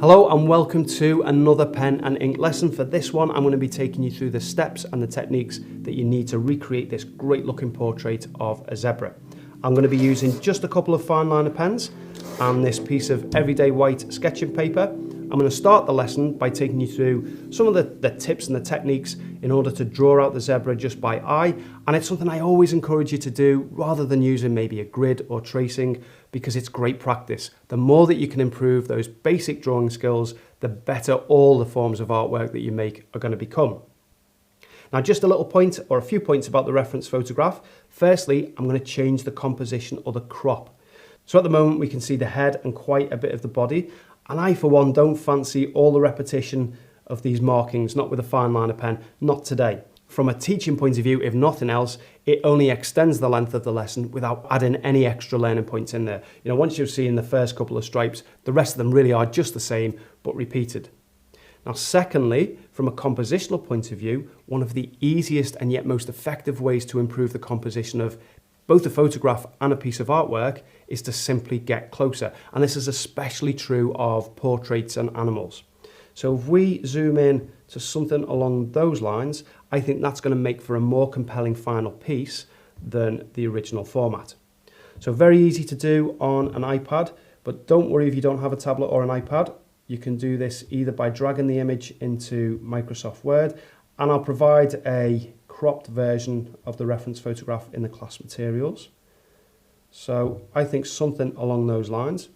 Hello and welcome to another pen and ink lesson. For this one, I'm going to be taking you through the steps and the techniques that you need to recreate this great looking portrait of a zebra. I'm going to be using just a couple of fine liner pens and this piece of everyday white sketching paper. I'm going to start the lesson by taking you through some of the tips and the techniques in order to draw out the zebra just by eye, and it's something I always encourage you to do rather than using maybe a grid or tracing, because it's great practice. The more that you can improve those basic drawing skills, the better all the forms of artwork that you make are going to become. Now, just a little point or a few points about the reference photograph. Firstly, I'm going to change the composition or the crop. So at the moment we can see the head and quite a bit of the body, and I for one don't fancy all the repetition of these markings, not with a fine liner pen, not today. From a teaching point of view, if nothing else, it only extends the length of the lesson without adding any extra learning points in there. You know, once you've seen the first couple of stripes, the rest of them really are just the same, but repeated. Now, secondly, from a compositional point of view, one of the easiest and yet most effective ways to improve the composition of both a photograph and a piece of artwork is to simply get closer. And this is especially true of portraits and animals. So if we zoom in to something along those lines, I think that's going to make for a more compelling final piece than the original format. So very easy to do on an iPad, but don't worry if you don't have a tablet or an iPad. You can do this either by dragging the image into Microsoft Word, and I'll provide a cropped version of the reference photograph in the class materials. So I think something along those lines.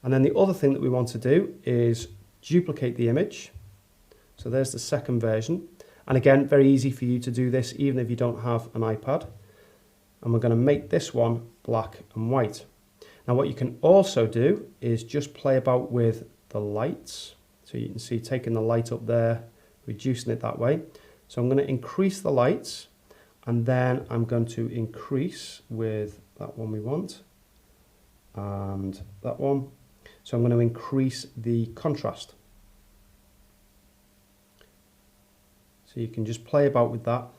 And then the other thing that we want to do is duplicate the image. So there's the second version. And again, very easy for you to do this even if you don't have an iPad. And we're going to make this one black and white. Now what you can also do is just play about with the lights. So you can see taking the light up there, reducing it that way. So I'm going to increase the lights, and then I'm going to increase with that one we want and that one. So I'm going to increase the contrast. So you can just play about with that.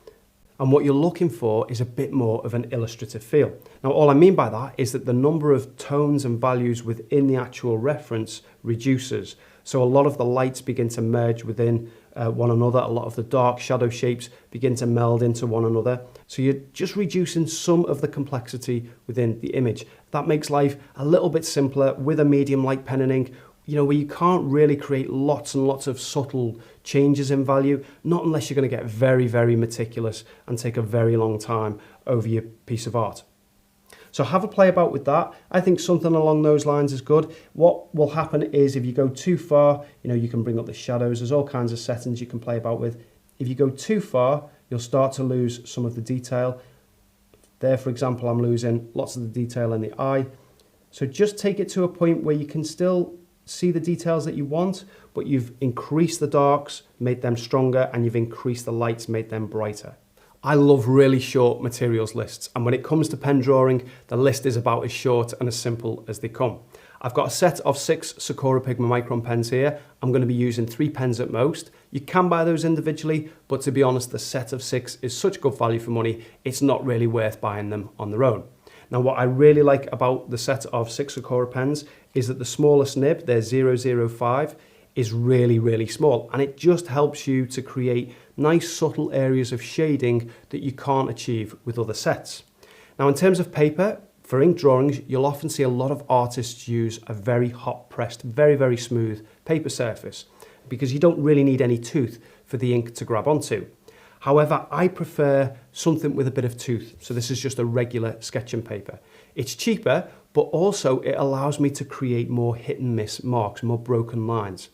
And what you're looking for is a bit more of an illustrative feel. Now, all I mean by that is that the number of tones and values within the actual reference reduces. So a lot of the lights begin to merge within one another. A lot of the dark shadow shapes begin to meld into one another. So you're just reducing some of the complexity within the image. That makes life a little bit simpler with a medium like pen and ink, you know, where you can't really create lots and lots of subtle changes in value, not unless you're going to get very, very meticulous and take a very long time over your piece of art. So have a play about with that. I think something along those lines is good. What will happen is if you go too far, you know, you can bring up the shadows. There's all kinds of settings you can play about with. If you go too far, you'll start to lose some of the detail. There, for example, I'm losing lots of the detail in the eye. So just take it to a point where you can still see the details that you want, but you've increased the darks, made them stronger, and you've increased the lights, made them brighter. I love really short materials lists, and when it comes to pen drawing, the list is about as short and as simple as they come. I've got a set of 6 Sakura Pigma Micron pens here. I'm going to be using 3 pens at most. You can buy those individually, but to be honest, the set of 6 is such good value for money, it's not really worth buying them on their own. Now, what I really like about the set of 6 Sakura pens is that the smallest nib, their 005, is really, really small, and it just helps you to create nice subtle areas of shading that you can't achieve with other sets. Now, in terms of paper, for ink drawings, you'll often see a lot of artists use a very hot pressed, very, very smooth paper surface because you don't really need any tooth for the ink to grab onto. However, I prefer something with a bit of tooth, so this is just a regular sketching paper. It's cheaper, but also it allows me to create more hit and miss marks, more broken lines.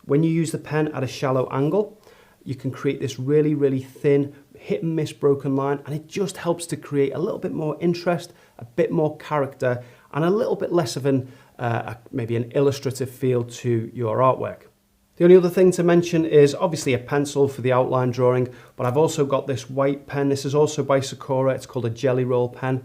When you use the pen at a shallow angle, you can create this really, really thin hit and miss broken line, and it just helps to create a little bit more interest, a bit more character, and a little bit less of maybe an illustrative feel to your artwork. The only other thing to mention is obviously a pencil for the outline drawing, but I've also got this white pen. This is also by Sakura. It's called a Gelly Roll pen.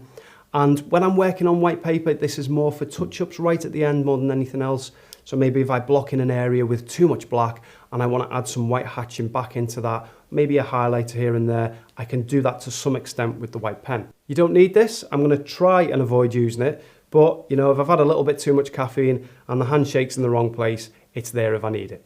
And when I'm working on white paper, this is more for touch-ups right at the end more than anything else. So maybe if I block in an area with too much black and I want to add some white hatching back into that, maybe a highlighter here and there. I can do that to some extent with the white pen. You don't need this. I'm going to try and avoid using it, but you know, if I've had a little bit too much caffeine and the handshake's in the wrong place, it's there if I need it.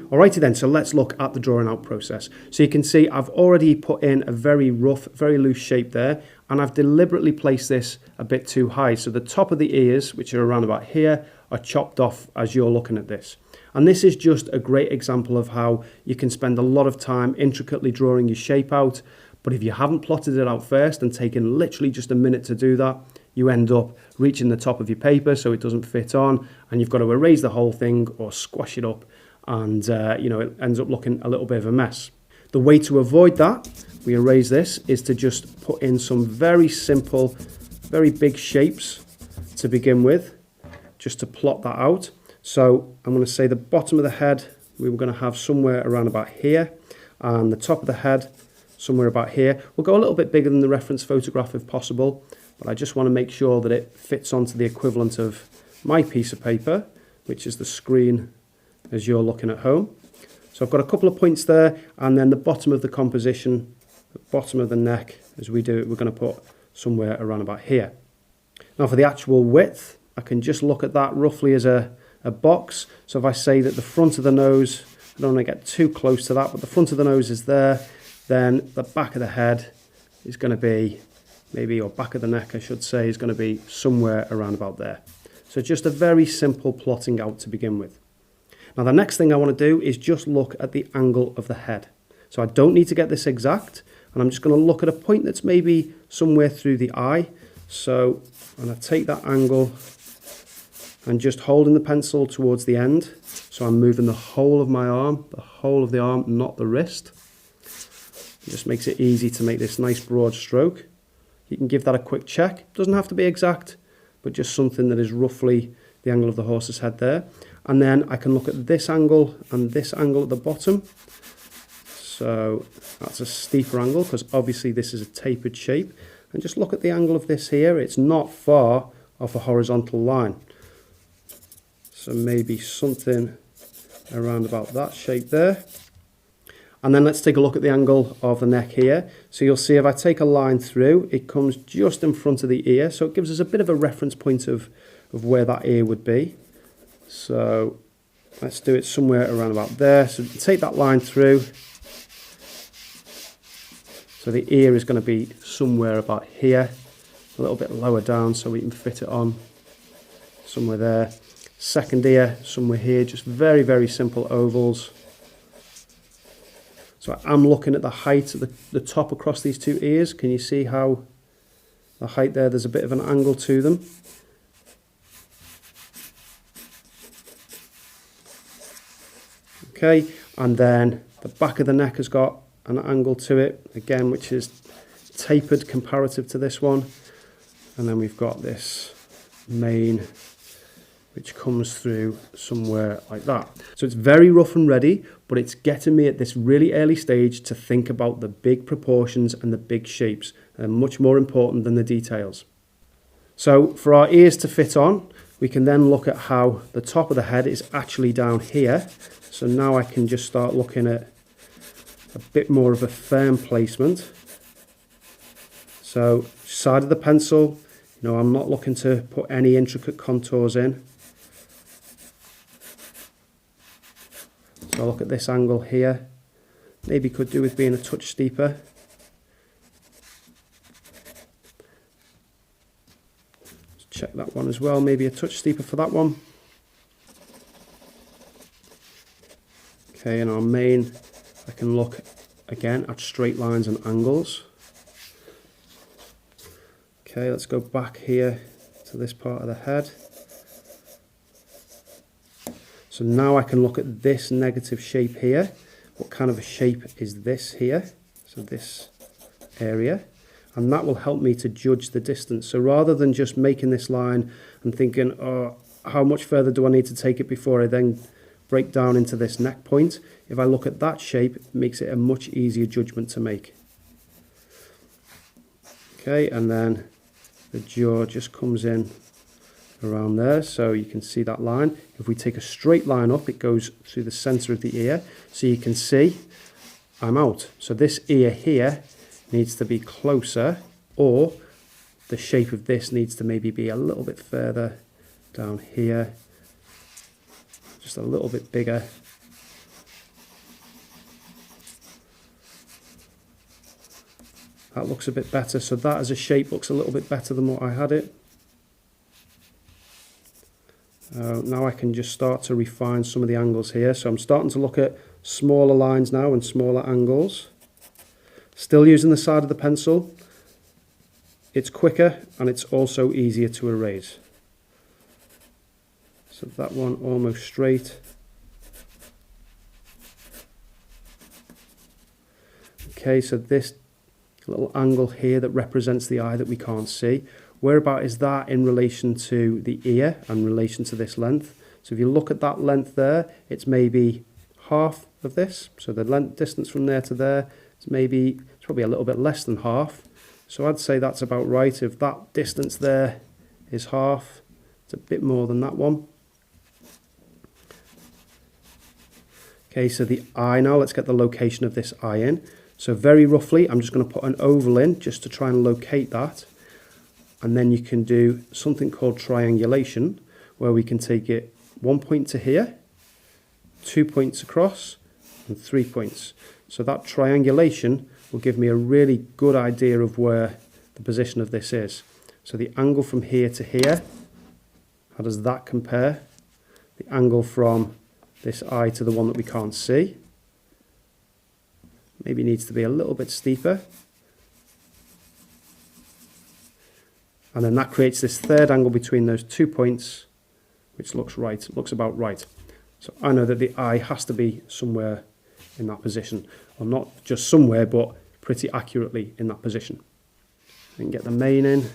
Alrighty then, so let's look at the drawing out process. So you can see I've already put in a very rough, very loose shape there, and I've deliberately placed this a bit too high. So the top of the ears, which are around about here, are chopped off as you're looking at this. And this is just a great example of how you can spend a lot of time intricately drawing your shape out, but if you haven't plotted it out first and taken literally just a minute to do that, you end up reaching the top of your paper so it doesn't fit on, and you've got to erase the whole thing or squash it up, and you know, it ends up looking a little bit of a mess. The way to avoid that, we erase this, is to just put in some very simple, very big shapes to begin with, just to plot that out. So I'm going to say the bottom of the head we were going to have somewhere around about here, and the top of the head somewhere about here. We'll go a little bit bigger than the reference photograph if possible, but I just want to make sure that it fits onto the equivalent of my piece of paper, which is the screen as you're looking at home. So I've got a couple of points there, and then the bottom of the composition, the bottom of the neck, as we do it, we're going to put somewhere around about here. Now for the actual width, I can just look at that roughly as a box. So if I say that the front of the nose, I don't want to get too close to that, but the front of the nose is there, then the back of the head is going to be maybe, or back of the neck I should say, is going to be somewhere around about there. So just a very simple plotting out to begin with. Now the next thing I want to do is just look at the angle of the head. So I don't need to get this exact, and I'm just going to look at a point that's maybe somewhere through the eye. So I'm going to take that angle and just holding the pencil towards the end. So I'm moving the whole of my arm, the whole of the arm, not the wrist. It just makes it easy to make this nice broad stroke. You can give that a quick check. It doesn't have to be exact, but just something that is roughly the angle of the horse's head there. And then I can look at this angle and this angle at the bottom. So that's a steeper angle because obviously this is a tapered shape. And just look at the angle of this here. It's not far off a horizontal line. So maybe something around about that shape there. And then let's take a look at the angle of the neck here. So you'll see if I take a line through, it comes just in front of the ear. So it gives us a bit of a reference point of where that ear would be. So let's do it somewhere around about there. So take that line through. So the ear is going to be somewhere about here, a little bit lower down so we can fit it on somewhere there. Second ear somewhere here, just very, very simple ovals. So I'm looking at the height of the top across these two ears. Can you see how the height there, there's a bit of an angle to them. Okay, and then the back of the neck has got an angle to it, again, which is tapered comparative to this one. And then we've got this mane, which comes through somewhere like that. So it's very rough and ready, but it's getting me at this really early stage to think about the big proportions and the big shapes. They're much more important than the details. So for our ears to fit on, we can then look at how the top of the head is actually down here. So now I can just start looking at a bit more of a firm placement. So side of the pencil, you know, I'm not looking to put any intricate contours in. So I'll look at this angle here. Maybe could do with being a touch steeper. Let's check that one as well, maybe a touch steeper for that one. Okay, and our mane, I can look again at straight lines and angles. Okay, let's go back here to this part of the head. So now I can look at this negative shape here. What kind of a shape is this here? So this area. And that will help me to judge the distance. So rather than just making this line and thinking, oh, how much further do I need to take it before I then break down into this neck point? If I look at that shape, it makes it a much easier judgment to make. Okay, and then the jaw just comes in around there, so you can see that line. If we take a straight line up, it goes through the center of the ear, so you can see I'm out. So this ear here needs to be closer, or the shape of this needs to maybe be a little bit further down here, just a little bit bigger. That looks a bit better, so that as a shape looks a little bit better than what I had it. Now I can just start to refine some of the angles here. So I'm starting to look at smaller lines now and smaller angles. Still using the side of the pencil. It's quicker and it's also easier to erase. So that one almost straight. Okay, so this little angle here that represents the eye that we can't see. Whereabout is that in relation to the ear and in relation to this length? So if you look at that length there, it's maybe half of this. So the length distance from there to there, it's probably a little bit less than half. So I'd say that's about right. If that distance there is half, it's a bit more than that one. Okay, so the eye now, let's get the location of this eye in. So very roughly, I'm just going to put an oval in just to try and locate that. And then you can do something called triangulation, where we can take it 1 point to here, 2 points across, and 3 points. So that triangulation will give me a really good idea of where the position of this is. So the angle from here to here, how does that compare? The angle from this eye to the one that we can't see. Maybe needs to be a little bit steeper. And then that creates this third angle between those 2 points, which looks right, looks about right. So I know that the eye has to be somewhere in that position, or not just somewhere, but pretty accurately in that position. And get the mane in.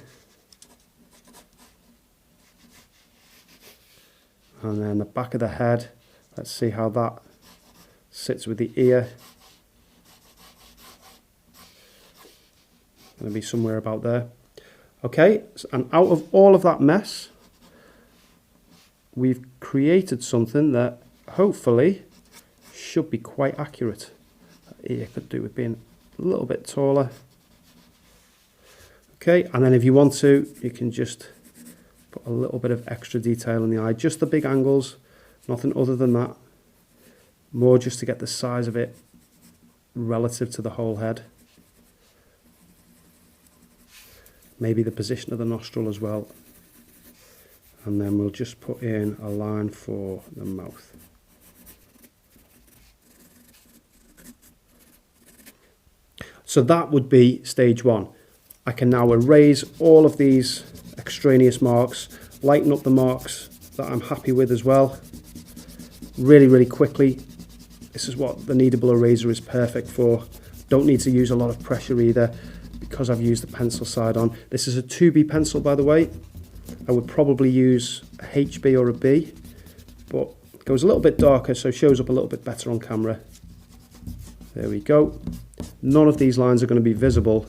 And then the back of the head, let's see how that sits with the ear. Going to be somewhere about there. Okay, and out of all of that mess, we've created something that hopefully should be quite accurate. That ear could do with being a little bit taller. Okay, and then if you want to, you can just put a little bit of extra detail in the eye. Just the big angles, nothing other than that. More just to get the size of it relative to the whole head. Maybe the position of the nostril as well. And then we'll just put in a line for the mouth. So that would be stage one. I can now erase all of these extraneous marks, lighten up the marks that I'm happy with as well. Really, really quickly. This is what the kneadable eraser is perfect for. Don't need to use a lot of pressure either, because I've used the pencil side on. This is a 2B pencil, by the way. I would probably use a HB or a B, but it goes a little bit darker, so shows up a little bit better on camera. There we go. None of these lines are going to be visible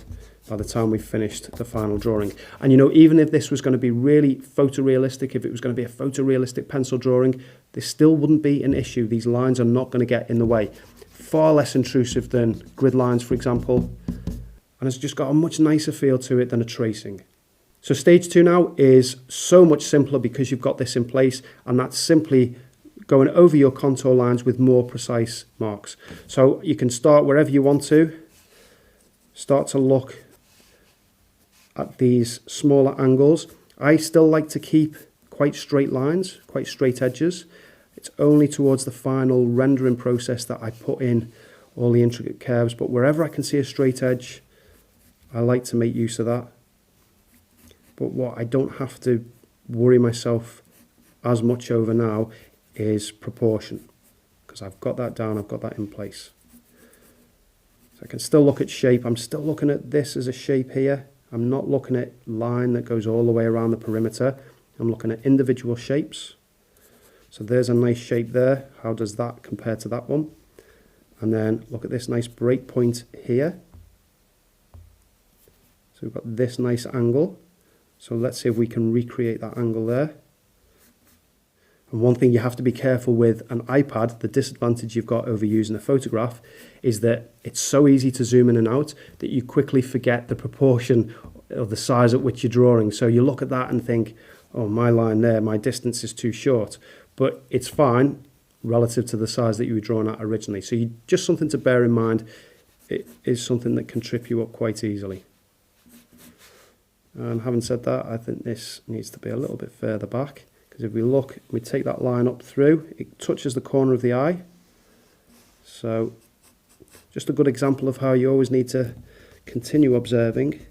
by the time we've finished the final drawing. And you know, even if this was going to be really photorealistic, if it was going to be a photorealistic pencil drawing, this still wouldn't be an issue. These lines are not going to get in the way. Far less intrusive than grid lines, for example. And it's just got a much nicer feel to it than a tracing. So stage two now is so much simpler because you've got this in place, and that's simply going over your contour lines with more precise marks. So you can start wherever you want to. Start to look at these smaller angles. I still like to keep quite straight lines, quite straight edges. It's only towards the final rendering process that I put in all the intricate curves, but wherever I can see a straight edge, I like to make use of that. But what I don't have to worry myself as much over now is proportion, because I've got that down, I've got that in place. So I can still look at shape. I'm still looking at this as a shape here. I'm not looking at line that goes all the way around the perimeter. I'm looking at individual shapes. So there's a nice shape there. How does that compare to that one? And then look at this nice break point here. So we've got this nice angle. So let's see if we can recreate that angle there. And one thing you have to be careful with an iPad, the disadvantage you've got over using a photograph, is that it's so easy to zoom in and out that you quickly forget the proportion of the size at which you're drawing. So you look at that and think, oh, my line there, my distance is too short. But it's fine relative to the size that you were drawing at originally. So just something to bear in mind. It is something that can trip you up quite easily. And having said that, I think this needs to be a little bit further back, because if we look, we take that line up through, it touches the corner of the eye. So just a good example of how you always need to continue observing.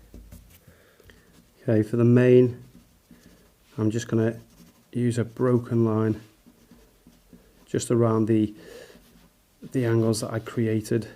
Okay, for the mane, I'm just going to use a broken line just around the angles that I created.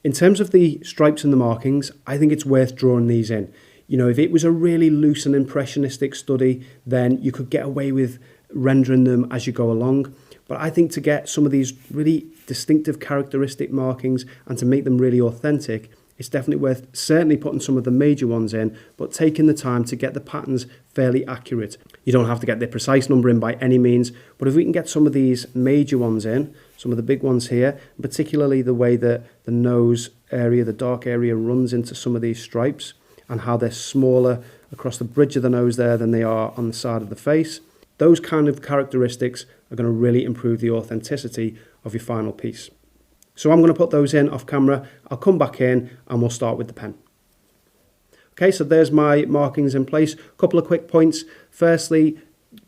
In terms of the stripes and the markings, I think it's worth drawing these in. You know, if it was a really loose and impressionistic study, then you could get away with rendering them as you go along. But I think to get some of these really distinctive characteristic markings and to make them really authentic, it's definitely worth certainly putting some of the major ones in, but taking the time to get the patterns fairly accurate. You don't have to get the precise number in by any means, but if we can get some of these major ones in, some of the big ones here, particularly the way that the nose area, the dark area runs into some of these stripes and how they're smaller across the bridge of the nose there than they are on the side of the face. Those kind of characteristics are going to really improve the authenticity of your final piece. So I'm going to put those in off camera. I'll come back in and we'll start with the pen. Okay, so there's my markings in place. A couple of quick points. Firstly,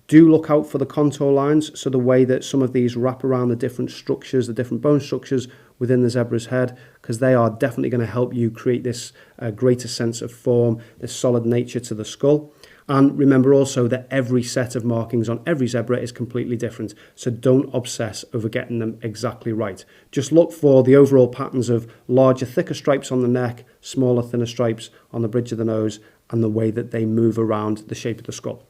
do look out for the contour lines, so the way that some of these wrap around the different structures, the different bone structures within the zebra's head, because they are definitely going to help you create this greater sense of form, this solid nature to the skull. And remember also that every set of markings on every zebra is completely different, so don't obsess over getting them exactly right. Just look for the overall patterns of larger, thicker stripes on the neck, smaller, thinner stripes on the bridge of the nose, and the way that they move around the shape of the skull.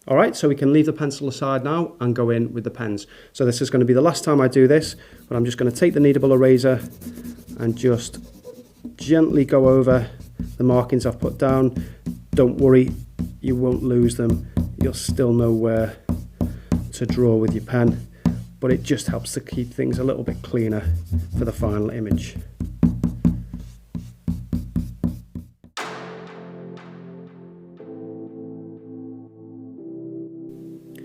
All right, so we can leave the pencil aside now and go in with the pens. So this is going to be the last time I do this, but I'm just going to take the kneadable eraser and just gently go over the markings I've put down. Don't worry, you won't lose them. You'll still know where to draw with your pen, but it just helps to keep things a little bit cleaner for the final image.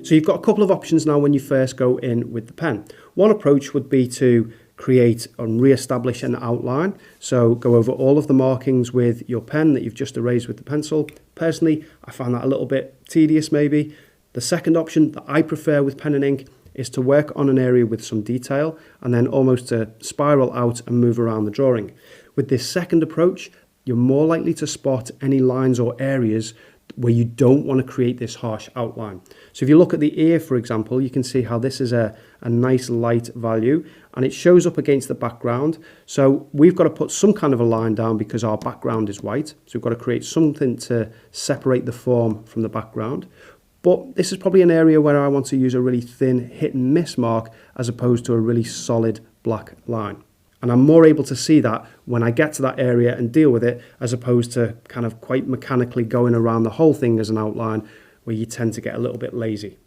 So you've got a couple of options now when you first go in with the pen. One approach would be to create and re-establish an outline. So go over all of the markings with your pen that you've just erased with the pencil. Personally, I find that a little bit tedious maybe. The second option that I prefer with pen and ink is to work on an area with some detail and then almost to spiral out and move around the drawing. With this second approach, you're more likely to spot any lines or areas where you don't want to create this harsh outline. So if you look at the ear, for example, you can see how this is a nice light value and it shows up against the background. So we've got to put some kind of a line down because our background is white. So we've got to create something to separate the form from the background. But this is probably an area where I want to use a really thin hit and miss mark as opposed to a really solid black line. And I'm more able to see that when I get to that area and deal with it, as opposed to kind of quite mechanically going around the whole thing as an outline, where you tend to get a little bit lazy.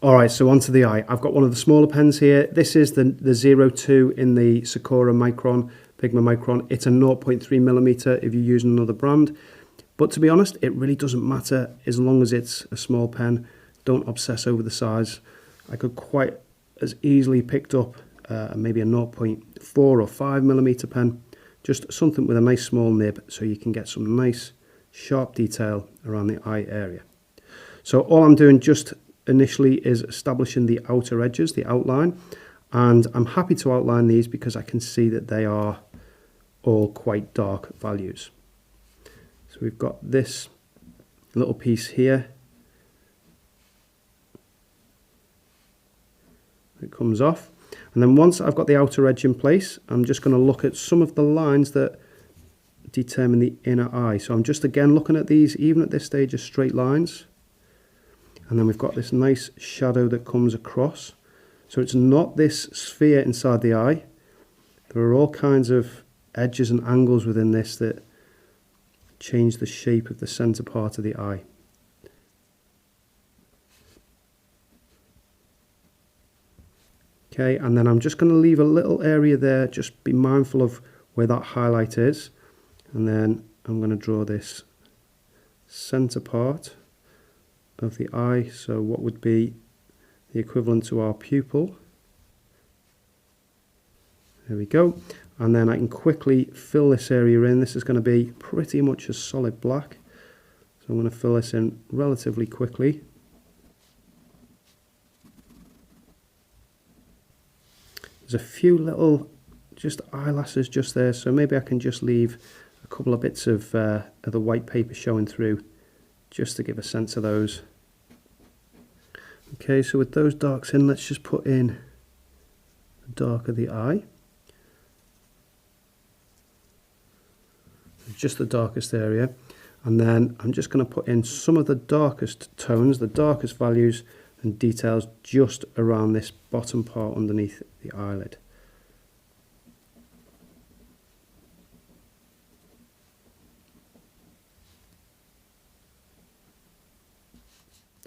All right, so onto the eye. I've got one of the smaller pens here. This is the 02 in the Sakura Pigma Micron. It's a 0.3 millimeter if you're using another brand. But to be honest, it really doesn't matter as long as it's a small pen. Don't obsess over the size. I could quite as easily picked up maybe a 0.4 or 5 millimeter pen, just something with a nice small nib so you can get some nice sharp detail around the eye area. So all I'm doing just initially is establishing the outer edges, the outline, and I'm happy to outline these because I can see that they are all quite dark values. So we've got this little piece here. It comes off. And then once I've got the outer edge in place, I'm just going to look at some of the lines that determine the inner eye. So I'm just again looking at these, even at this stage, as straight lines. And then we've got this nice shadow that comes across. So it's not this sphere inside the eye. There are all kinds of edges and angles within this that change the shape of the center part of the eye. Okay, and then I'm just going to leave a little area there, just be mindful of where that highlight is. And then I'm going to draw this center part of the eye, so what would be the equivalent to our pupil. There we go. And then I can quickly fill this area in. This is going to be pretty much a solid black. So I'm going to fill this in relatively quickly. There's a few little just eyelashes just there, so maybe I can just leave a couple of bits of the white paper showing through just to give a sense of those. Okay, so with those darks in, let's just put in the dark of the eye. Just the darkest area. And then I'm just going to put in some of the darkest tones, the darkest values and details just around this bottom part underneath the eyelid.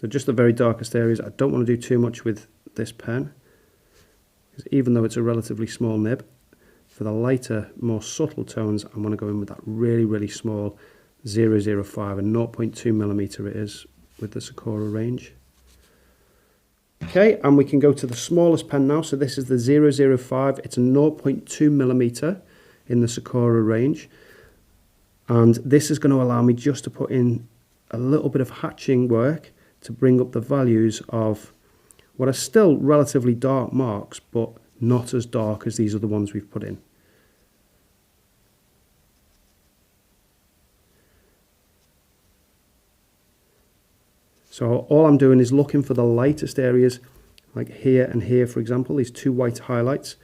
So just the very darkest areas. I don't want to do too much with this pen, because even though it's a relatively small nib, for the lighter, more subtle tones, I'm going to go in with that really, really small 005, and 0.2 millimeter it is with the Sakura range. Okay, and we can go to the smallest pen now. So this is the 005. It's a 0.2 millimeter in the Sakura range. And this is going to allow me just to put in a little bit of hatching work to bring up the values of what are still relatively dark marks, but not as dark as these other ones we've put in. So all I'm doing is looking for the lightest areas, like here and here, for example, these two white highlights.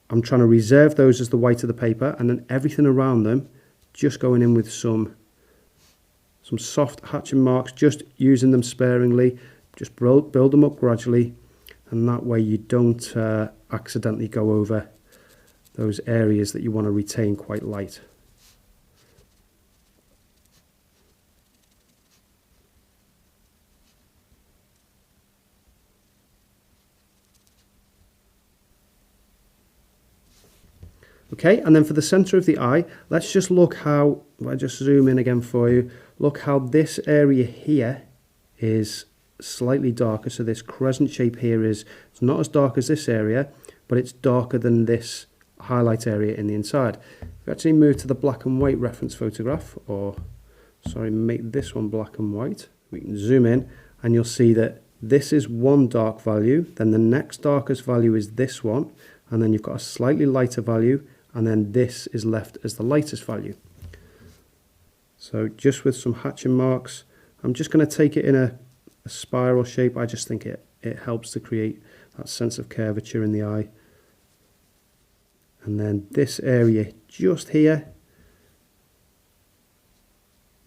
I'm trying to reserve those as the white of the paper, and then everything around them, just going in with some soft hatching marks, just using them sparingly, just build them up gradually, and that way you don't accidentally go over those areas that you want to retain quite light. Okay, and then for the center of the eye, let's just look how, if I just zoom in again for you, look how this area here is slightly darker. So this crescent shape here is, it's not as dark as this area, but it's darker than this highlight area in the inside. If we actually move to the black and white reference photograph, or sorry, make this one black and white, we can zoom in and you'll see that this is one dark value, then the next darkest value is this one, and then you've got a slightly lighter value, and then this is left as the lightest value. So just with some hatching marks, I'm just going to take it in a spiral shape. I just think it helps to create that sense of curvature in the eye. And then this area just here,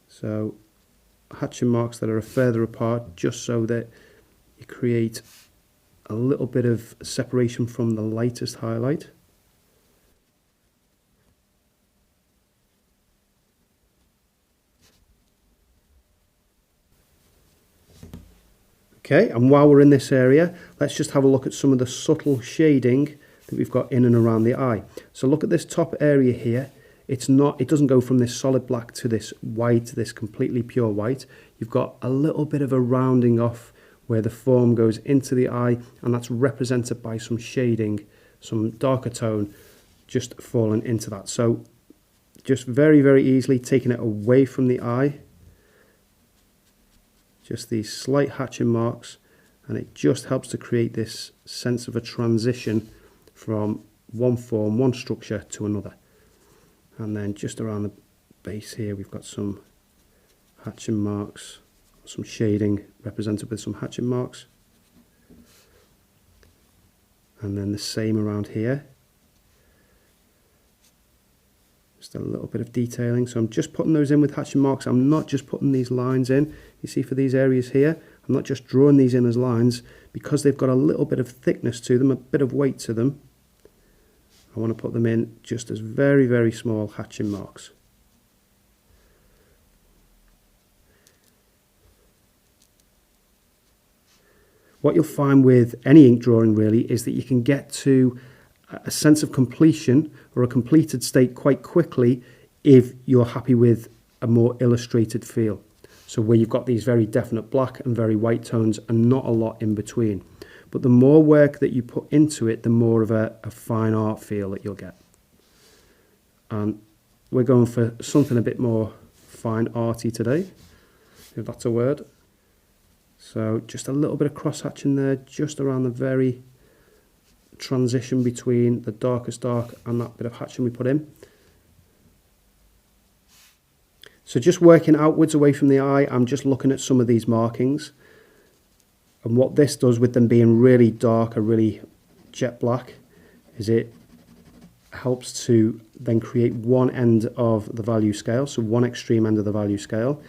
so hatching marks that are further apart, just so that you create a little bit of separation from the lightest highlight. Okay, and while we're in this area, let's just have a look at some of the subtle shading that we've got in and around the eye. So look at this top area here. It doesn't go from this solid black to this white, this completely pure white. You've got a little bit of a rounding off where the form goes into the eye, and that's represented by some shading, some darker tone just falling into that. So just very, very easily taking it away from the eye. Just these slight hatching marks, and it just helps to create this sense of a transition from one form, one structure to another. And then just around the base here, we've got some hatching marks, some shading represented with some hatching marks. And then the same around here. Just a little bit of detailing. So I'm just putting those in with hatching marks. I'm not just putting these lines in. You see for these areas here, I'm not just drawing these in as lines because they've got a little bit of thickness to them, a bit of weight to them. I want to put them in just as very, very small hatching marks. What you'll find with any ink drawing really is that you can get to a sense of completion or a completed state quite quickly if you're happy with a more illustrated feel. So where you've got these very definite black and very white tones and not a lot in between. But the more work that you put into it, the more of a fine art feel that you'll get. And we're going for something a bit more fine arty today, if that's a word. So just a little bit of cross hatching there, just around the very transition between the darkest dark and that bit of hatching we put in. So just working outwards away from the eye, I'm just looking at some of these markings. And what this does with them being really dark or really jet black is it helps to then create one end of the value scale, so one extreme end of the value scale.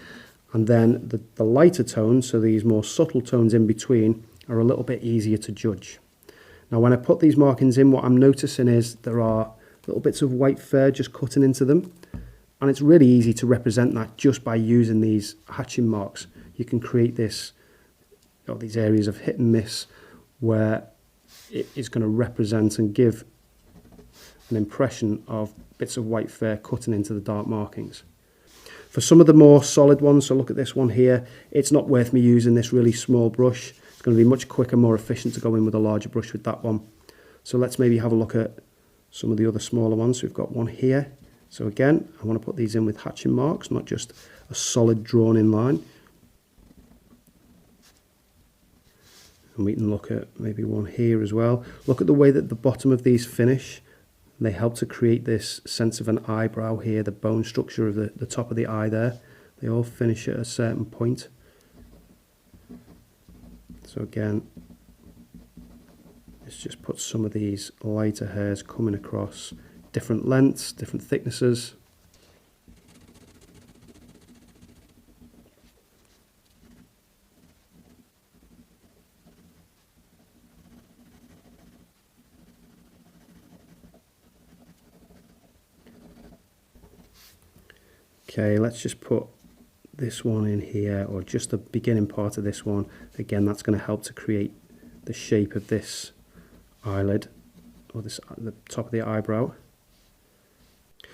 And then the lighter tones, so these more subtle tones in between, are a little bit easier to judge. Now when I put these markings in, what I'm noticing is there are little bits of white fur just cutting into them. And it's really easy to represent that just by using these hatching marks. You can create this, these areas of hit and miss where it is going to represent and give an impression of bits of white fur cutting into the dark markings. For some of the more solid ones, so look at this one here, it's not worth me using this really small brush. It's going to be much quicker, more efficient to go in with a larger brush with that one. So let's maybe have a look at some of the other smaller ones. So we've got one here. So again, I want to put these in with hatching marks, not just a solid drawn in line. And we can look at maybe one here as well. Look at the way that the bottom of these finish. They help to create this sense of an eyebrow here, the bone structure of the top of the eye there. They all finish at a certain point. So again, let's just put some of these lighter hairs coming across, different lengths, different thicknesses. Okay, let's just put this one in here, or just the beginning part of this one. Again, that's going to help to create the shape of this eyelid, or the top of the eyebrow.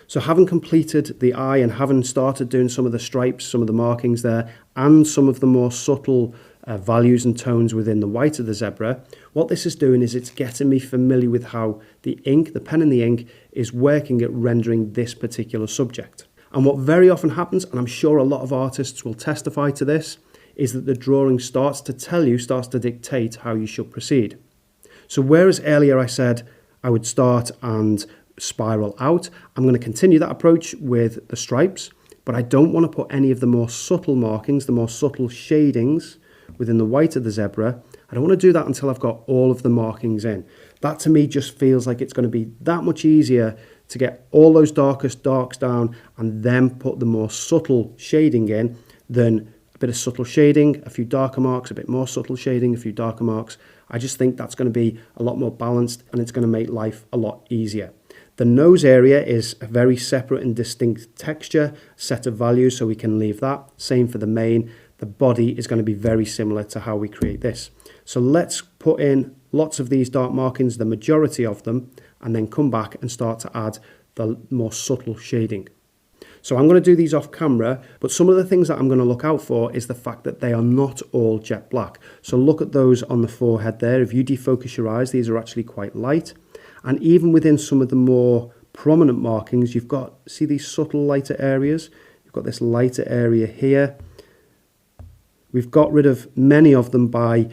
So having completed the eye and having started doing some of the stripes, some of the markings there, and some of the more subtle values and tones within the white of the zebra, what this is doing is it's getting me familiar with how the ink, the pen and the ink, is working at rendering this particular subject. And what very often happens, and I'm sure a lot of artists will testify to this, is that the drawing starts to tell you, starts to dictate how you should proceed. So whereas earlier I said I would start and spiral out, I'm going to continue that approach with the stripes, but I don't want to put any of the more subtle markings, the more subtle shadings within the white of the zebra. I don't want to do that until I've got all of the markings in. That to me just feels like it's going to be that much easier to get all those darkest darks down and then put the more subtle shading in than a bit of subtle shading, a few darker marks, a bit more subtle shading, a few darker marks. I just think that's going to be a lot more balanced and it's going to make life a lot easier. The nose area is a very separate and distinct texture, set of values, so we can leave that. Same for the mane. The body is going to be very similar to how we create this. So let's put in lots of these dark markings, the majority of them, and then come back and start to add the more subtle shading. So I'm going to do these off camera, but some of the things that I'm going to look out for is the fact that they are not all jet black. So look at those on the forehead there. If you defocus your eyes, these are actually quite light. And even within some of the more prominent markings, you've got, see these subtle lighter areas? You've got this lighter area here. We've got rid of many of them by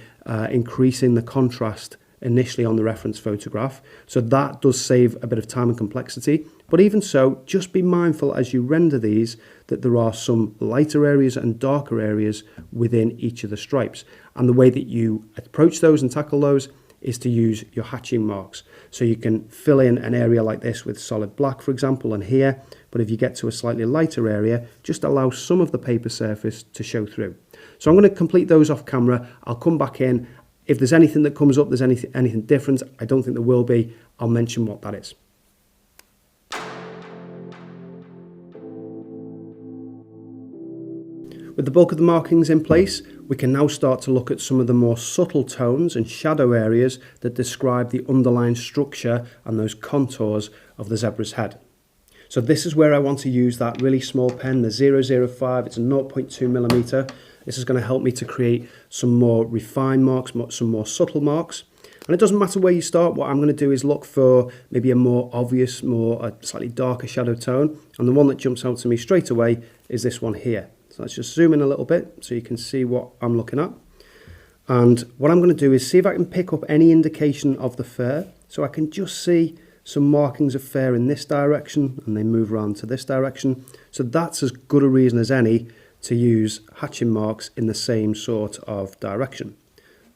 increasing the contrast initially on the reference photograph. So that does save a bit of time and complexity. But even so, just be mindful as you render these that there are some lighter areas and darker areas within each of the stripes. And the way that you approach those and tackle those is to use your hatching marks. So you can fill in an area like this with solid black, for example, and here, but if you get to a slightly lighter area, just allow some of the paper surface to show through. So I'm going to complete those off camera. I'll come back in. If there's anything that comes up, there's anything different, I don't think there will be, I'll mention what that is. With the bulk of the markings in place, we can now start to look at some of the more subtle tones and shadow areas that describe the underlying structure and those contours of the zebra's head. So this is where I want to use that really small pen, the 005, it's a 0.2 millimeter. This is going to help me to create some more refined marks, some more subtle marks. And it doesn't matter where you start, what I'm going to do is look for maybe a more obvious, a slightly darker shadow tone. And the one that jumps out to me straight away is this one here. So let's just zoom in a little bit so you can see what I'm looking at. And what I'm going to do is see if I can pick up any indication of the fur. So I can just see some markings of fur in this direction and they move around to this direction. So that's as good a reason as any to use hatching marks in the same sort of direction.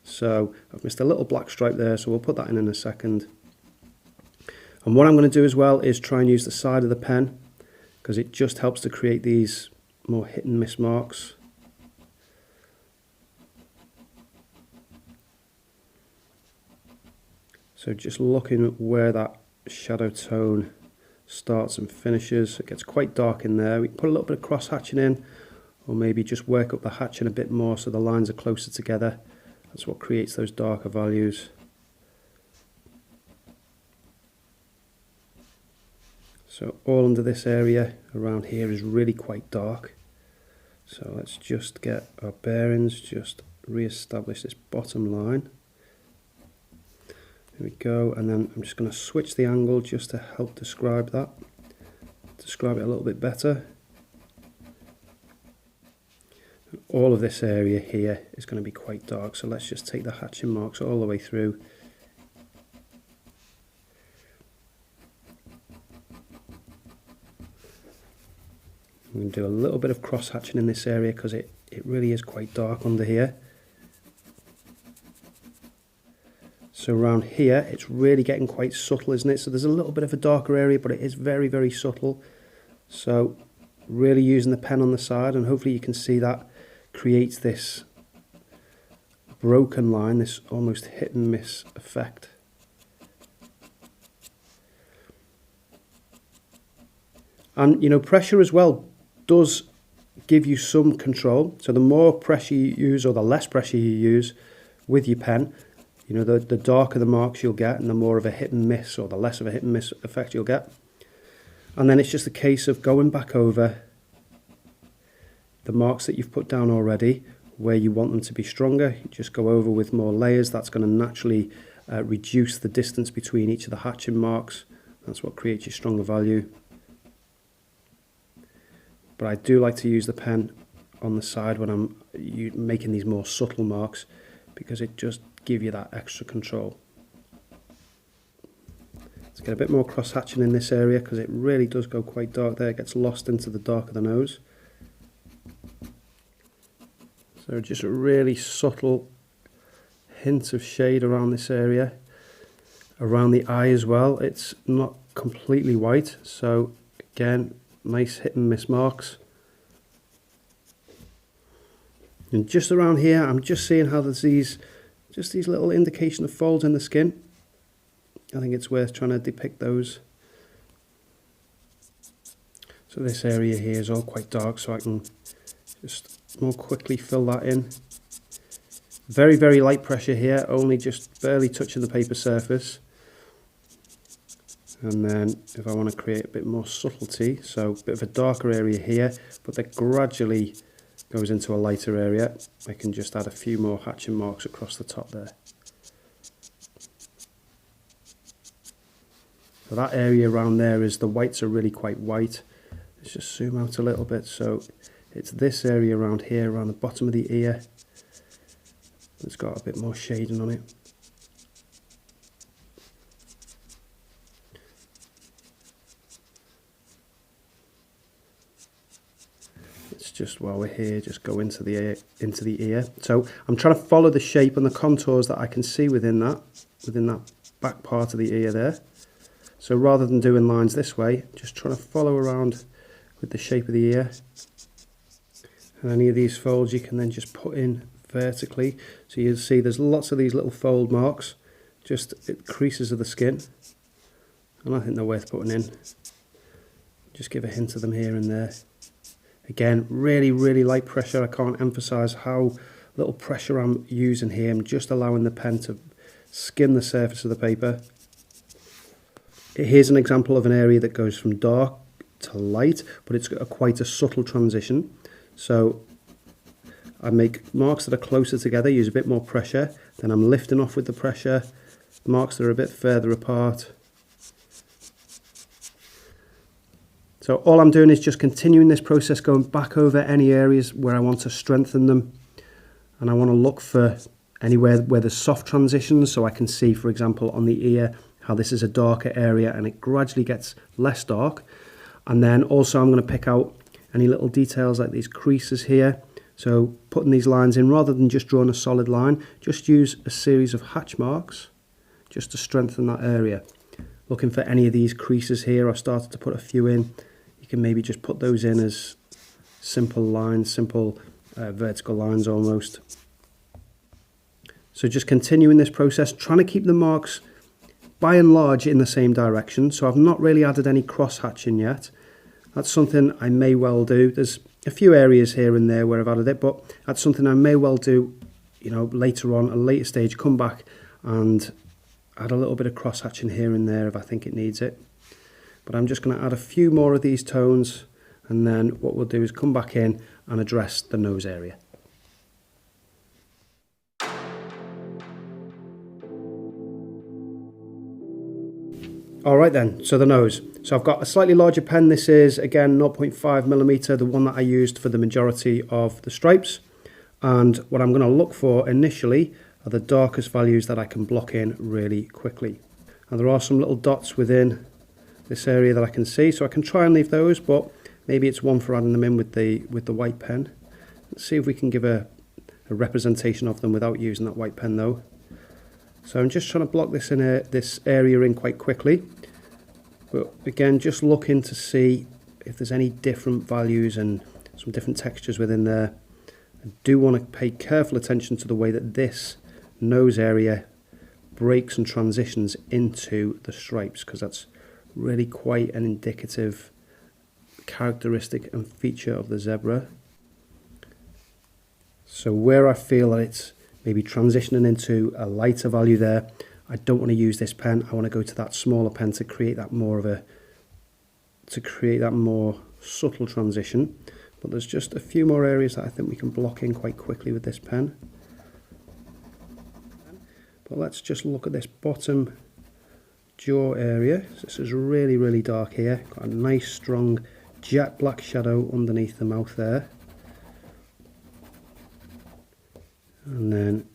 So I've missed a little black stripe there, so we'll put that in a second. And what I'm going to do as well is try and use the side of the pen because it just helps to create these more hit and miss marks. So just looking at where that shadow tone starts and finishes, it gets quite dark in there. We can put a little bit of cross hatching in, or maybe just work up the hatching a bit more so the lines are closer together. That's what creates those darker values. So all under this area around here is really quite dark. So let's just get our bearings, just re-establish this bottom line. There we go, and then I'm just going to switch the angle just to help describe that, describe it a little bit better. And all of this area here is going to be quite dark, so let's just take the hatching marks all the way through. I'm going to do a little bit of cross hatching in this area because it really is quite dark under here. So around here it's really getting quite subtle, isn't it? So there's a little bit of a darker area, but it is very, very subtle. So really using the pen on the side, and hopefully you can see that creates this broken line, this almost hit and miss effect. And you know, pressure as well does give you some control. So the more pressure you use or the less pressure you use with your pen, you know, the darker the marks you'll get and the more of a hit and miss or the less of a hit and miss effect you'll get. And then it's just a case of going back over the marks that you've put down already where you want them to be stronger. You just go over with more layers. That's going to naturally reduce the distance between each of the hatching marks. That's what creates your stronger value. But I do like to use the pen on the side when I'm making these more subtle marks because it just gives you that extra control. Let's get a bit more cross hatching in this area because it really does go quite dark there. It gets lost into the dark of the nose. So just a really subtle hint of shade around this area. Around the eye as well, it's not completely white, so again, nice hit and miss marks. And just around here, I'm just seeing how there's these little indication of folds in the skin. I think it's worth trying to depict those. So this area here is all quite dark, so I can just more quickly fill that in. Very, very light pressure here, only just barely touching the paper surface. And then if I want to create a bit more subtlety, so a bit of a darker area here, but that gradually goes into a lighter area, I can just add a few more hatching marks across the top there. So that area around there is the whites are really quite white. Let's just zoom out a little bit. So it's this area around here, around the bottom of the ear. It's got a bit more shading on it. Just while we're here, just go into the ear. So I'm trying to follow the shape and the contours that I can see within that. within that back part of the ear there. So rather than doing lines this way, just trying to follow around with the shape of the ear. And any of these folds you can then just put in vertically. So you'll see there's lots of these little fold marks, just at creases of the skin. And I think they're worth putting in. Just give a hint of them here and there. Again, really, really light pressure. I can't emphasize how little pressure I'm using here. I'm just allowing the pen to skim the surface of the paper. Here's an example of an area that goes from dark to light, but it's got quite a subtle transition. So I make marks that are closer together, use a bit more pressure, then I'm lifting off with the pressure, marks that are a bit further apart. So all I'm doing is just continuing this process, going back over any areas where I want to strengthen them. And I want to look for anywhere where there's soft transitions, so I can see, for example, on the ear, how this is a darker area and it gradually gets less dark. And then also I'm going to pick out any little details like these creases here. So putting these lines in, rather than just drawing a solid line, just use a series of hatch marks just to strengthen that area. Looking for any of these creases here, I've started to put a few in. You can maybe just put those in as simple lines, simple vertical lines almost. So just continuing this process, trying to keep the marks by and large in the same direction. So I've not really added any cross hatching yet. That's something I may well do. There's a few areas here and there where I've added it, but that's something I may well do, you know, later on, a later stage, come back and add a little bit of cross hatching here and there if I think it needs it. But I'm just going to add a few more of these tones, and then what we'll do is come back in and address the nose area. Alright then, so the nose. So I've got a slightly larger pen. This is again 0.5mm, the one that I used for the majority of the stripes. And what I'm going to look for initially are the darkest values that I can block in really quickly. And there are some little dots within this area that I can see, so I can try and leave those, but maybe it's one for adding them in with the white pen. Let's see if we can give a representation of them without using that white pen though. So I'm just trying to block this this area in quite quickly, but again just looking to see if there's any different values and some different textures within there. I do want to pay careful attention to the way that this nose area breaks and transitions into the stripes, because that's really quite an indicative characteristic and feature of the zebra. So where I feel that it's maybe transitioning into a lighter value there, I don't want to use this pen. I want to go to that smaller pen to create that more subtle transition. But there's just a few more areas that I think we can block in quite quickly with this pen. But let's just look at this bottom jaw area. So this is really, really dark here. Got a nice strong jet black shadow underneath the mouth there. And then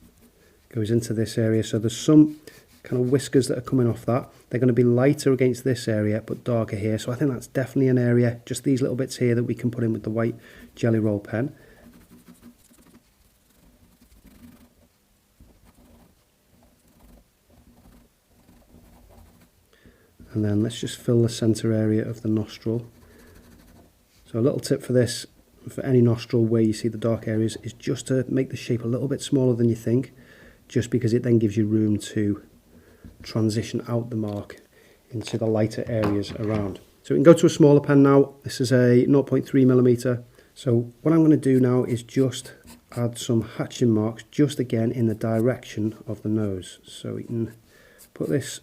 goes into this area. So there's some kind of whiskers that are coming off that. They're going to be lighter against this area but darker here. So I think that's definitely an area, just these little bits here, that we can put in with the white Gelly Roll pen. And then let's just fill the center area of the nostril. So a little tip for this, for any nostril where you see the dark areas, is just to make the shape a little bit smaller than you think, just because it then gives you room to transition out the mark into the lighter areas around. So we can go to a smaller pen now. This is a 0.3mm. So what I'm going to do now is just add some hatching marks, just again in the direction of the nose. So we can put this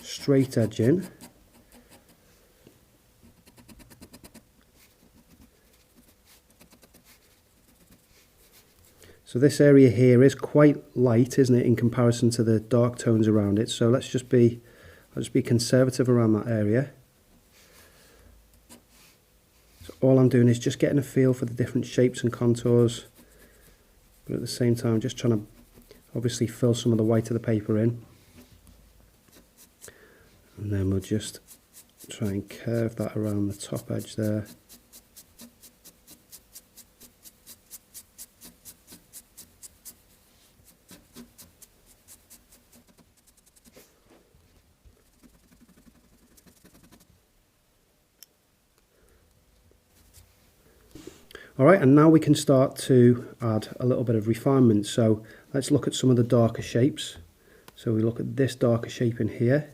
straight edge in. So this area here is quite light, isn't it, in comparison to the dark tones around it. So I'll just be conservative around that area. So all I'm doing is just getting a feel for the different shapes and contours, but at the same time just trying to obviously fill some of the white of the paper in. And then we'll just try and curve that around the top edge there. All right, and now we can start to add a little bit of refinement. So let's look at some of the darker shapes. So we look at this darker shape in here.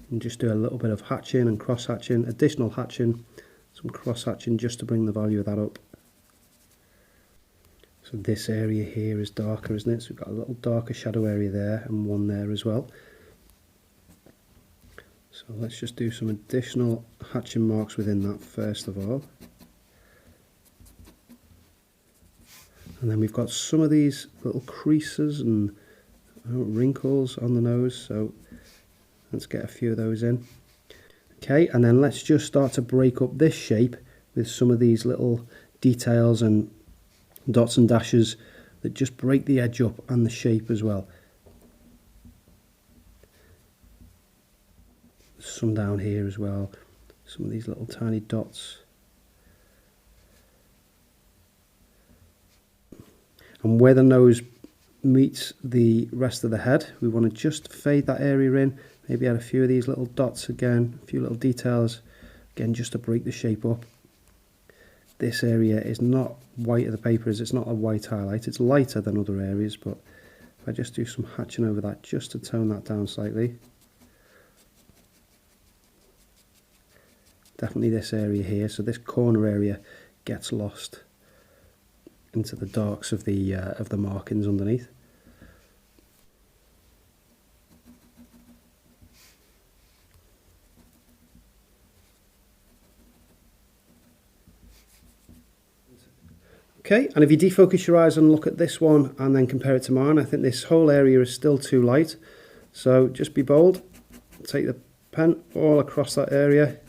And just do a little bit of hatching and cross hatching, additional hatching, some cross hatching just to bring the value of that up. So this area here is darker, isn't it? So we've got a little darker shadow area there and one there as well. So let's just do some additional hatching marks within that first of all. And then we've got some of these little creases and wrinkles on the nose, so let's get a few of those in. Okay, and then let's just start to break up this shape with some of these little details and dots and dashes that just break the edge up and the shape as well. Some down here as well, some of these little tiny dots. And where the nose meets the rest of the head, we want to just fade that area in, maybe add a few of these little dots again, a few little details, again just to break the shape up. This area is not white of the paper, it's not a white highlight, it's lighter than other areas, but if I just do some hatching over that just to tone that down slightly. Definitely this area here, so this corner area gets lost into the darks of the markings underneath. Okay, and if you defocus your eyes and look at this one and then compare it to mine, I think this whole area is still too light. So just be bold, take the pen all across that area.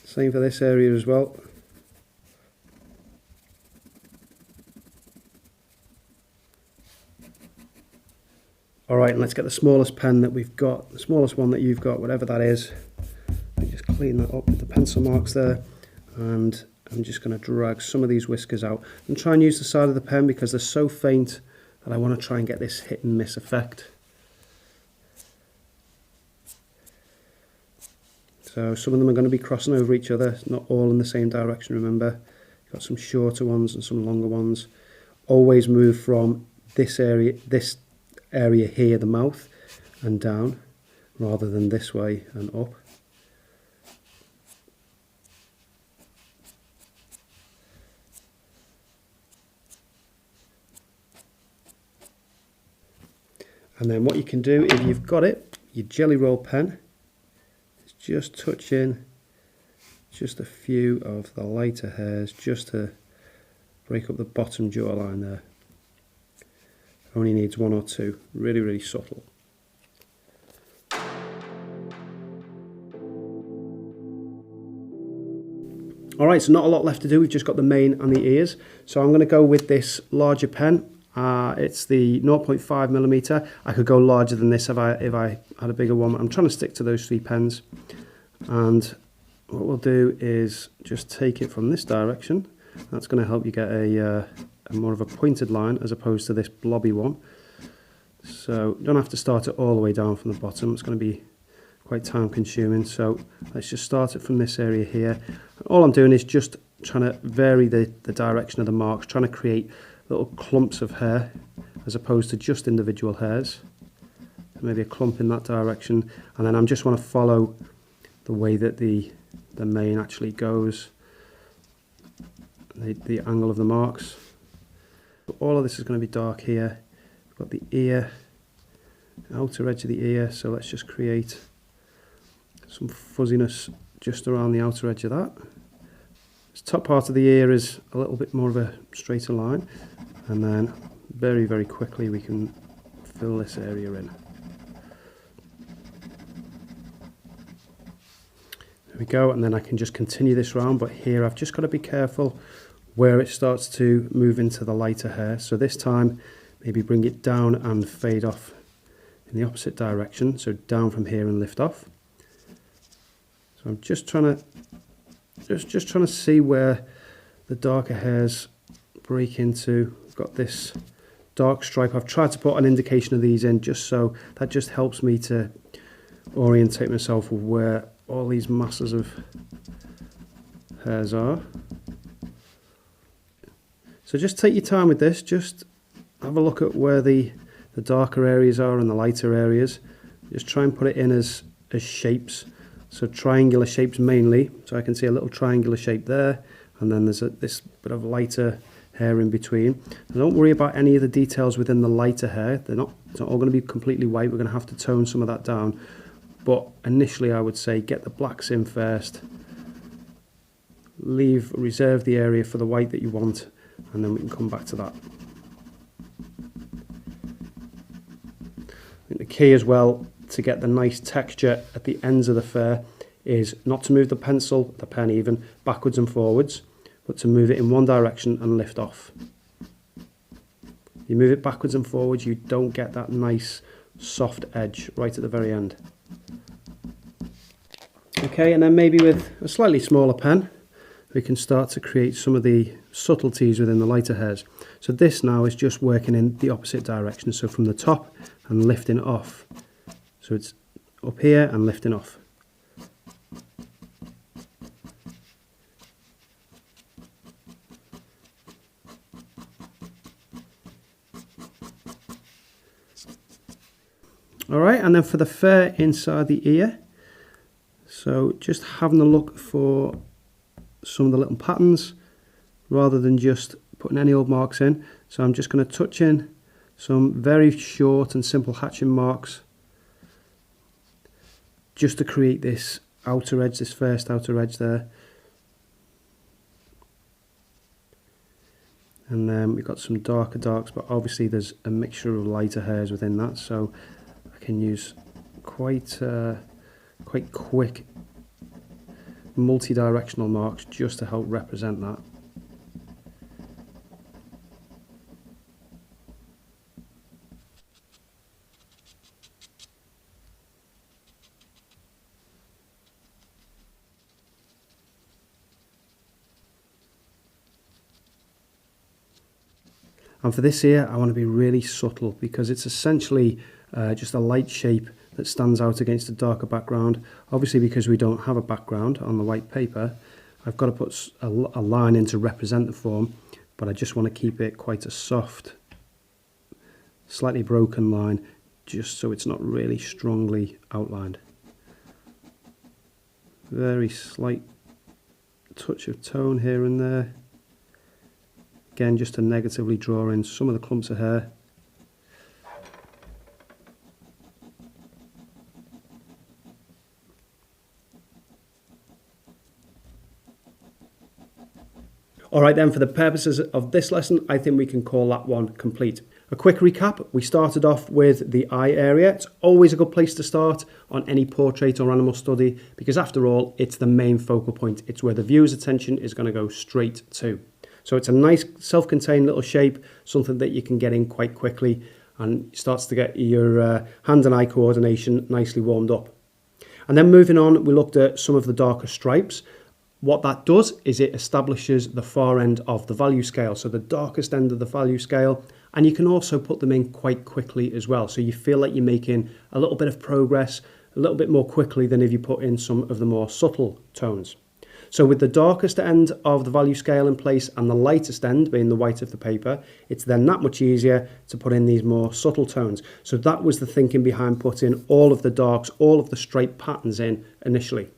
Same for this area as well. Alright, and let's get the smallest pen that we've got, the smallest one that you've got, whatever that is. Let me just clean that up with the pencil marks there, and I'm just going to drag some of these whiskers out and try and use the side of the pen because they're so faint that I want to try and get this hit and miss effect. So some of them are going to be crossing over each other, not all in the same direction, remember. You've got some shorter ones and some longer ones. Always move from this area here, the mouth, and down, rather than this way and up. And then what you can do, if you've got it, your Gelly Roll pen, is just touch in just a few of the lighter hairs just to break up the bottom jawline there. Only needs one or two, really, really subtle. Alright, so not a lot left to do, we've just got the mane and the ears. So I'm going to go with this larger pen. It's the 0.5mm. I could go larger than this if I had a bigger one. I'm trying to stick to those 3 pens. And what we'll do is just take it from this direction. That's going to help you get a more of a pointed line as opposed to this blobby one. So you don't have to start it all the way down from the bottom. It's going to be quite time consuming. So let's just start it from this area here. All I'm doing is just trying to vary the direction of the marks, trying to create little clumps of hair as opposed to just individual hairs. Maybe a clump in that direction, and then I just want to follow the way that the mane actually goes, the angle of the marks. All of this is going to be dark here. We've got the ear, outer edge of the ear, so let's just create some fuzziness just around the outer edge of that. This top part of the ear is a little bit more of a straighter line, and then very, very quickly we can fill this area in. There we go, and then I can just continue this round, but here I've just got to be careful where it starts to move into the lighter hair. So this time maybe bring it down and fade off in the opposite direction, so down from here and lift off. So I'm just trying to see where the darker hairs break into. I've got this dark stripe. I've tried to put an indication of these in just so that just helps me to orientate myself with where all these masses of hairs are. So just take your time with this, just have a look at where the darker areas are and the lighter areas. Just try and put it in as shapes, so triangular shapes mainly. So I can see a little triangular shape there, and then there's this bit of lighter hair in between. Now don't worry about any of the details within the lighter hair, it's not all going to be completely white, we're going to have to tone some of that down. But initially I would say get the blacks in first, reserve the area for the white that you want, and then we can come back to that. I think the key as well to get the nice texture at the ends of the fur is not to move the pencil, the pen even, backwards and forwards, but to move it in one direction and lift off. You move it backwards and forwards, you don't get that nice soft edge right at the very end. Okay, and then maybe with a slightly smaller pen, we can start to create some of the subtleties within the lighter hairs. So this now is just working in the opposite direction, so from the top and lifting off. So it's up here and lifting off. Alright, and then for the fur inside the ear, so just having a look for some of the little patterns rather than just putting any old marks in. So I'm just going to touch in some very short and simple hatching marks just to create this outer edge, this first outer edge there. And then we've got some darker darks, but obviously there's a mixture of lighter hairs within that, so I can use quite quick multi-directional marks just to help represent that. And for this ear, I want to be really subtle because it's essentially just a light shape that stands out against a darker background. Obviously, because we don't have a background on the white paper, I've got to put a line in to represent the form, but I just want to keep it quite a soft, slightly broken line, just so it's not really strongly outlined. Very slight touch of tone here and there. Again, just to negatively draw in some of the clumps of hair. Alright then, for the purposes of this lesson, I think we can call that one complete. A quick recap, we started off with the eye area. It's always a good place to start on any portrait or animal study because after all, it's the main focal point. It's where the viewer's attention is going to go straight to. So it's a nice self-contained little shape, something that you can get in quite quickly and starts to get your hand and eye coordination nicely warmed up. And then moving on, we looked at some of the darker stripes. What that does is it establishes the far end of the value scale, so the darkest end of the value scale, and you can also put them in quite quickly as well. So you feel like you're making a little bit of progress, a little bit more quickly than if you put in some of the more subtle tones. So with the darkest end of the value scale in place and the lightest end being the white of the paper, it's then that much easier to put in these more subtle tones. So that was the thinking behind putting all of the darks, all of the stripe patterns in initially.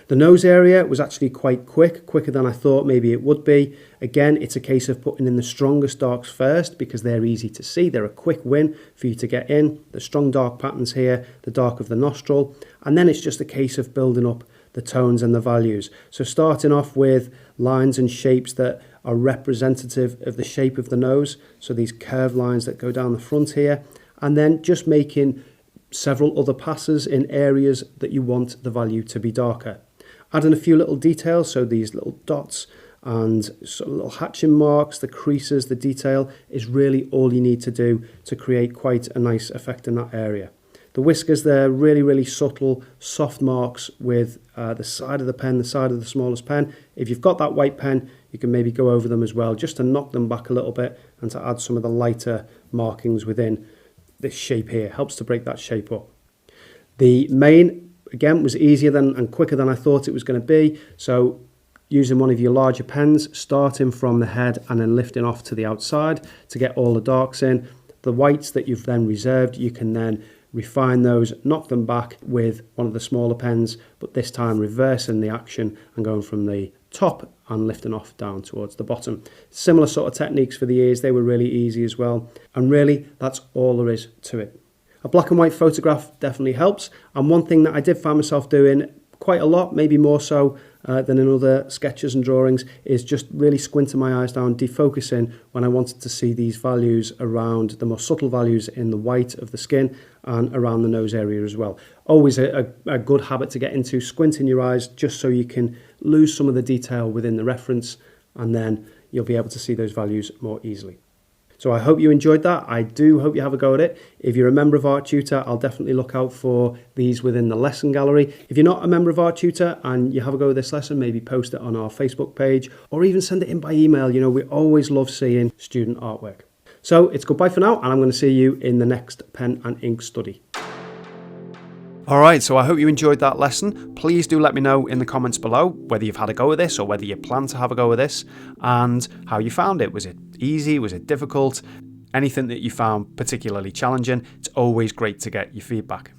The nose area was actually quite quicker than I thought maybe it would be. Again, it's a case of putting in the strongest darks first because they're easy to see. They're a quick win for you to get in. The strong dark patterns here, the dark of the nostril, and then it's just a case of building up the tones and the values. So starting off with lines and shapes that are representative of the shape of the nose, so these curved lines that go down the front here, and then just making several other passes in areas that you want the value to be darker. Adding a few little details, so these little dots and sort of little hatching marks, the creases, the detail is really all you need to do to create quite a nice effect in that area. The whiskers there, really subtle, soft marks with the side of the pen, the side of the smallest pen. If you've got that white pen, you can maybe go over them as well, just to knock them back a little bit and to add some of the lighter markings within this shape here. Helps to break that shape up. The main, again, was easier than and quicker than I thought it was going to be. So using one of your larger pens, starting from the head and then lifting off to the outside to get all the darks in. The whites that you've then reserved, you can then refine those, knock them back with one of the smaller pens, but this time reversing the action and going from the top and lifting off down towards the bottom. Similar sort of techniques for the ears, they were really easy as well. And really, that's all there is to it. A black and white photograph definitely helps. And one thing that I did find myself doing quite a lot, maybe more so than in other sketches and drawings, is just really squinting my eyes down, defocusing when I wanted to see these values around the more subtle values in the white of the skin and around the nose area as well. Always a good habit to get into, squinting your eyes just so you can lose some of the detail within the reference, and then you'll be able to see those values more easily. So I hope you enjoyed that. I do hope you have a go at it. If you're a member of Art Tutor, I'll definitely look out for these within the lesson gallery. If you're not a member of Art Tutor and you have a go at this lesson, maybe post it on our Facebook page or even send it in by email. You know, we always love seeing student artwork. So it's goodbye for now, and I'm going to see you in the next pen and ink study. Alright, so I hope you enjoyed that lesson. Please do let me know in the comments below whether you've had a go at this or whether you plan to have a go at this and how you found it. Was it easy? Was it difficult? Anything that you found particularly challenging? It's always great to get your feedback.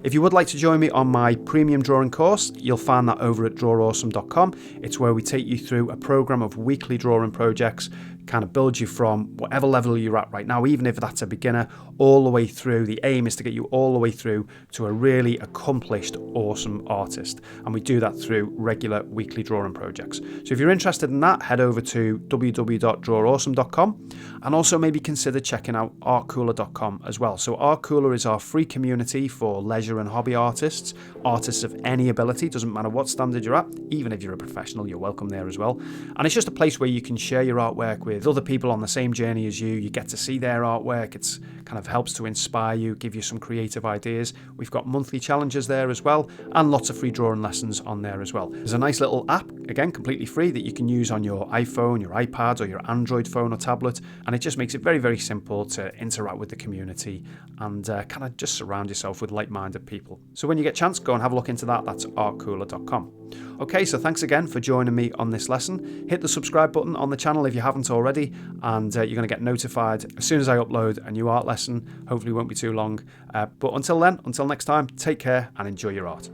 If you would like to join me on my premium drawing course, you'll find that over at drawawesome.com. It's where we take you through a program of weekly drawing projects, kind of build you from whatever level you're at right now, even if that's a beginner, all the way through. The aim is to get you all the way through to a really accomplished, awesome artist. And we do that through regular weekly drawing projects. So if you're interested in that, head over to www.drawawesome.com and also maybe consider checking out artcooler.com as well. So Artcooler is our free community for leisure and hobby artists, artists of any ability, doesn't matter what standard you're at, even if you're a professional, you're welcome there as well. And it's just a place where you can share your artwork with other people on the same journey as you. You get to see their artwork. It's kind of helps to inspire you, give you some creative ideas. We've got monthly challenges there as well, and lots of free drawing lessons on there as well. There's a nice little app, again completely free, that you can use on your iPhone, your iPad, or your Android phone or tablet, and it just makes it very, very simple to interact with the community and kind of just surround yourself with like-minded people. So when you get a chance, go and have a look into that. That's artcooler.com. Okay, so thanks again for joining me on this lesson. Hit the subscribe button on the channel if you haven't already, and you're going to get notified as soon as I upload a new art lesson. Hopefully it won't be too long. But until then, until next time, take care and enjoy your art.